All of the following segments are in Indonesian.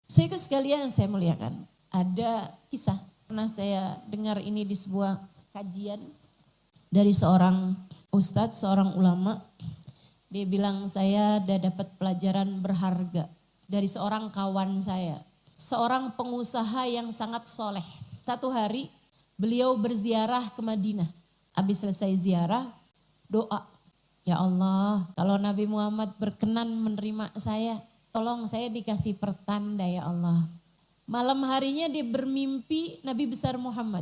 Saudara sekalian yang saya muliakan, ada kisah pernah saya dengar ini di sebuah kajian dari seorang ustadz, seorang ulama. Dia bilang, saya udah dapat pelajaran berharga dari seorang kawan saya, seorang pengusaha yang sangat soleh. Satu hari beliau berziarah ke Madinah. Habis selesai ziarah, doa, ya Allah, kalau Nabi Muhammad berkenan menerima saya, tolong saya dikasih pertanda ya Allah. Malam harinya dia bermimpi Nabi besar Muhammad.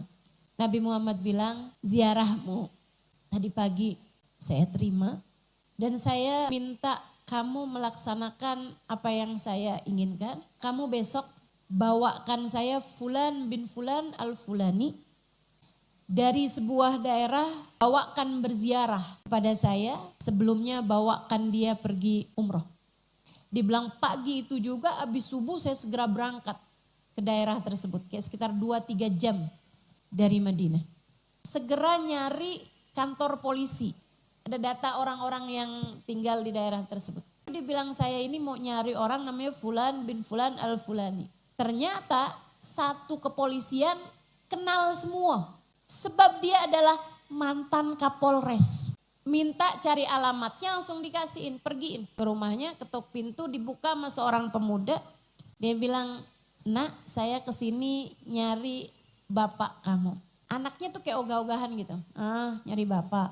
Nabi Muhammad bilang, ziarahmu tadi pagi saya terima dan saya minta kamu melaksanakan apa yang saya inginkan. Kamu besok bawakan saya Fulan bin Fulan al-Fulani dari sebuah daerah, bawakan berziarah kepada saya, sebelumnya bawakan dia pergi umroh. Dibilang pagi itu juga habis subuh saya segera berangkat ke daerah tersebut, kayak sekitar 2-3 jam dari Madinah. Segera nyari kantor polisi, ada data orang-orang yang tinggal di daerah tersebut. Dia bilang saya ini mau nyari orang namanya Fulan bin Fulan al-Fulani. Ternyata satu kepolisian kenal semua. Sebab dia adalah mantan Kapolres. Minta cari alamatnya langsung dikasihin, pergiin ke rumahnya, ketuk pintu dibuka sama seorang pemuda. Dia bilang, nak saya kesini nyari bapak kamu. Anaknya tuh kayak ogah-ogahan gitu, nyari bapak.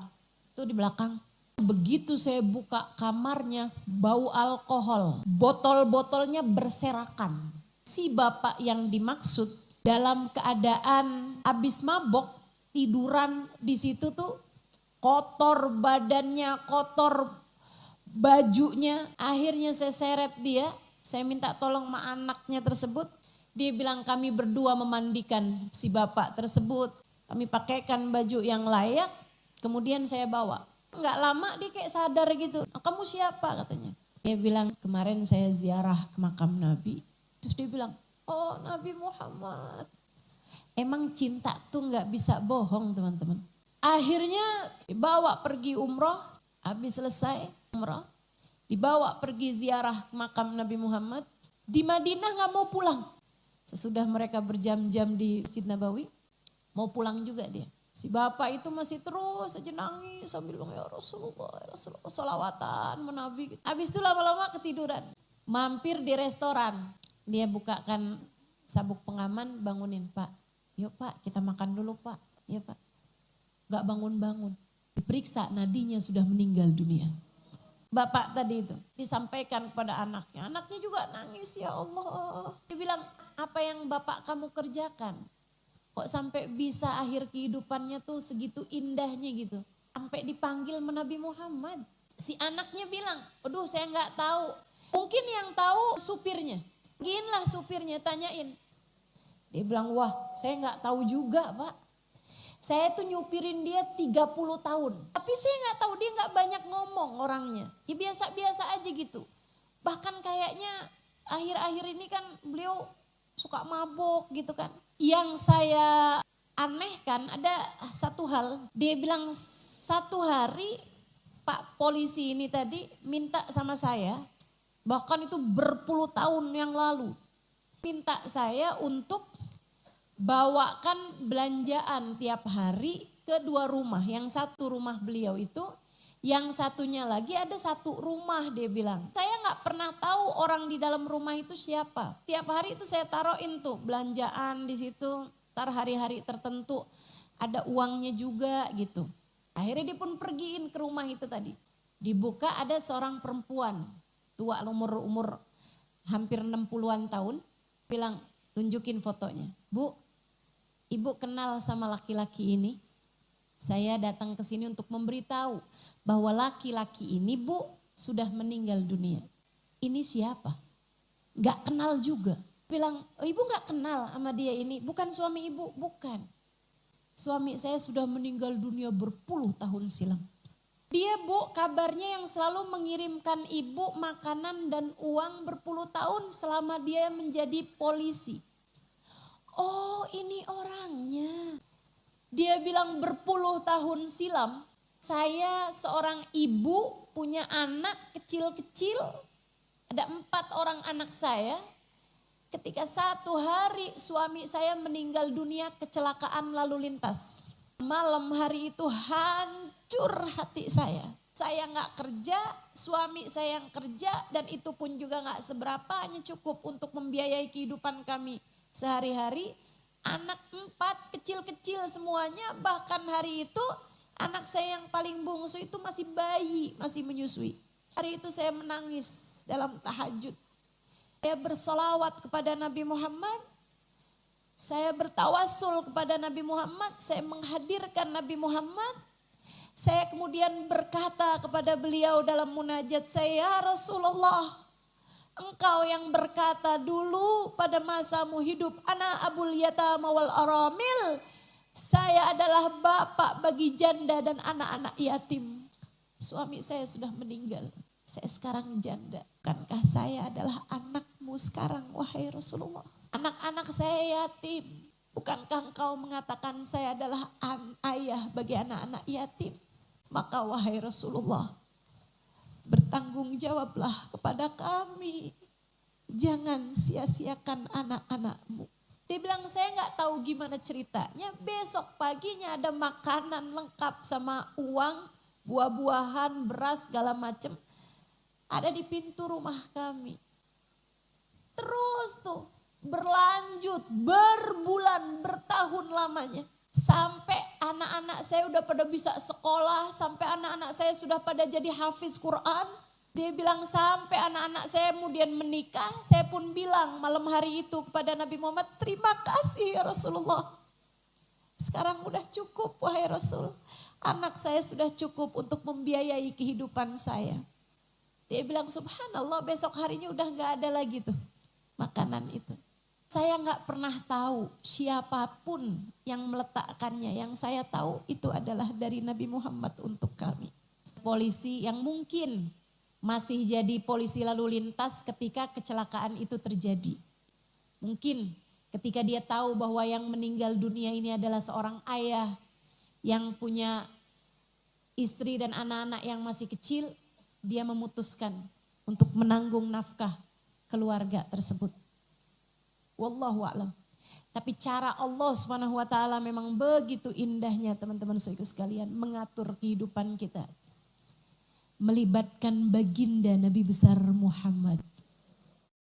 Tuh di belakang. Begitu saya buka kamarnya, bau alkohol, botol-botolnya berserakan. Si bapak yang dimaksud dalam keadaan habis mabok, tiduran di situ tuh, kotor badannya, kotor bajunya. Akhirnya saya seret dia, saya minta tolong sama anaknya tersebut. Dia bilang kami berdua memandikan si bapak tersebut. Kami pakaikan baju yang layak, kemudian saya bawa. Enggak lama dia kayak sadar gitu. Kamu siapa katanya. Dia bilang kemarin saya ziarah ke makam Nabi. Terus dia bilang, oh Nabi Muhammad. Emang cinta tuh gak bisa bohong teman-teman. Akhirnya dibawa pergi umroh, habis selesai umroh. Dibawa pergi ziarah ke makam Nabi Muhammad. Di Madinah gak mau pulang. Sesudah mereka berjam-jam di Masjid Nabawi, mau pulang juga dia. Si bapak itu masih terus saja nangis sambil bilang, ya Rasulullah, ya Rasulullah, salawatan menabi. Habis itu lama-lama ketiduran. Mampir di restoran, dia bukakan sabuk pengaman, bangunin, Pak. Yuk Pak, kita makan dulu Pak. Ya Pak. Gak bangun-bangun. Diperiksa nadinya sudah meninggal dunia. Bapak tadi itu disampaikan kepada anaknya. Anaknya juga nangis, ya Allah. Dia bilang, apa yang bapak kamu kerjakan? Kok sampai bisa akhir kehidupannya tuh segitu indahnya gitu. Sampai dipanggil Nabi Muhammad. Si anaknya bilang, aduh saya gak tahu. Mungkin yang tahu supirnya. Ginlah supirnya, tanyain. Dia bilang, wah saya gak tahu juga Pak. Saya tuh nyupirin dia 30 tahun. Tapi saya gak tahu, dia gak banyak ngomong orangnya. Ya biasa-biasa aja gitu. Bahkan kayaknya akhir-akhir ini kan beliau suka mabok gitu kan. Yang saya anehkan ada satu hal. Dia bilang satu hari Pak polisi ini tadi minta sama saya. Bahkan itu berpuluh tahun yang lalu. Minta saya untuk bawakan belanjaan tiap hari ke 2 rumah. Yang satu rumah beliau itu, yang satunya lagi ada satu rumah dia bilang. Saya gak pernah tahu orang di dalam rumah itu siapa. Tiap hari itu saya taruhin tuh belanjaan di situ. Ntar hari-hari tertentu ada uangnya juga gitu. Akhirnya dia pun pergiin ke rumah itu tadi. Dibuka ada seorang perempuan tua umur hampir 60-an tahun. Bilang tunjukin fotonya. Bu, ibu kenal sama laki-laki ini? Saya datang ke sini untuk memberitahu bahwa laki-laki ini Bu sudah meninggal dunia. Ini siapa? Gak kenal juga. Bilang, oh, ibu gak kenal sama dia ini? Bukan suami ibu? Bukan. Suami saya sudah meninggal dunia berpuluh tahun silam. Dia Bu kabarnya yang selalu mengirimkan ibu makanan dan uang berpuluh tahun selama dia menjadi polisi. Oh ini orangnya. Dia bilang berpuluh tahun silam, saya seorang ibu punya anak kecil-kecil, ada 4 orang anak saya. ketika satu hari suami saya meninggal dunia kecelakaan lalu lintas. Malam hari itu hancur hati saya. Saya gak kerja, suami saya yang kerja, dan itu pun juga gak seberapa, hanya cukup untuk membiayai kehidupan kami sehari-hari. Anak 4 kecil-kecil semuanya, bahkan hari itu anak saya yang paling bungsu itu masih bayi, masih menyusui. Hari itu saya menangis dalam tahajud. Saya bersolawat kepada Nabi Muhammad, saya bertawassul kepada Nabi Muhammad, saya menghadirkan Nabi Muhammad. Saya kemudian berkata kepada beliau dalam munajat saya, ya Rasulullah, engkau yang berkata dulu pada masamu hidup, ana abul yatama wal aramil, saya adalah bapak bagi janda dan anak-anak yatim. Suami saya sudah meninggal, saya sekarang janda. Bukankah saya adalah anakmu sekarang, wahai Rasulullah? Anak-anak saya yatim. Bukankah engkau mengatakan saya adalah ayah bagi anak-anak yatim? Maka wahai Rasulullah, bertanggung jawablah kepada kami. Jangan sia-siakan anak-anakmu. Dia bilang saya gak tahu gimana ceritanya. Besok paginya ada makanan lengkap sama uang, buah-buahan, beras, segala macam. Ada di pintu rumah kami. Terus tuh berlanjut berbulan, bertahun lamanya. Sampai anak-anak saya udah pada bisa sekolah, sampai anak-anak saya sudah pada jadi hafiz Quran. Dia bilang sampai anak-anak saya kemudian menikah, saya pun bilang malam hari itu kepada Nabi Muhammad, terima kasih ya Rasulullah. Sekarang udah cukup wahai Rasul. Anak saya sudah cukup untuk membiayai kehidupan saya. Dia bilang subhanallah, besok harinya udah gak ada lagi tuh makanan itu. Saya gak pernah tahu siapapun yang meletakkannya. Yang saya tahu itu adalah dari Nabi Muhammad untuk kami. Polisi yang mungkin masih jadi polisi lalu lintas ketika kecelakaan itu terjadi. Mungkin ketika dia tahu bahwa yang meninggal dunia ini adalah seorang ayah yang punya istri dan anak-anak yang masih kecil, dia memutuskan untuk menanggung nafkah keluarga tersebut. Wallahu a'lam. Tapi cara Allah Subhanahu wa taala memang begitu indahnya teman-teman saudara sekalian mengatur kehidupan kita. Melibatkan baginda Nabi besar Muhammad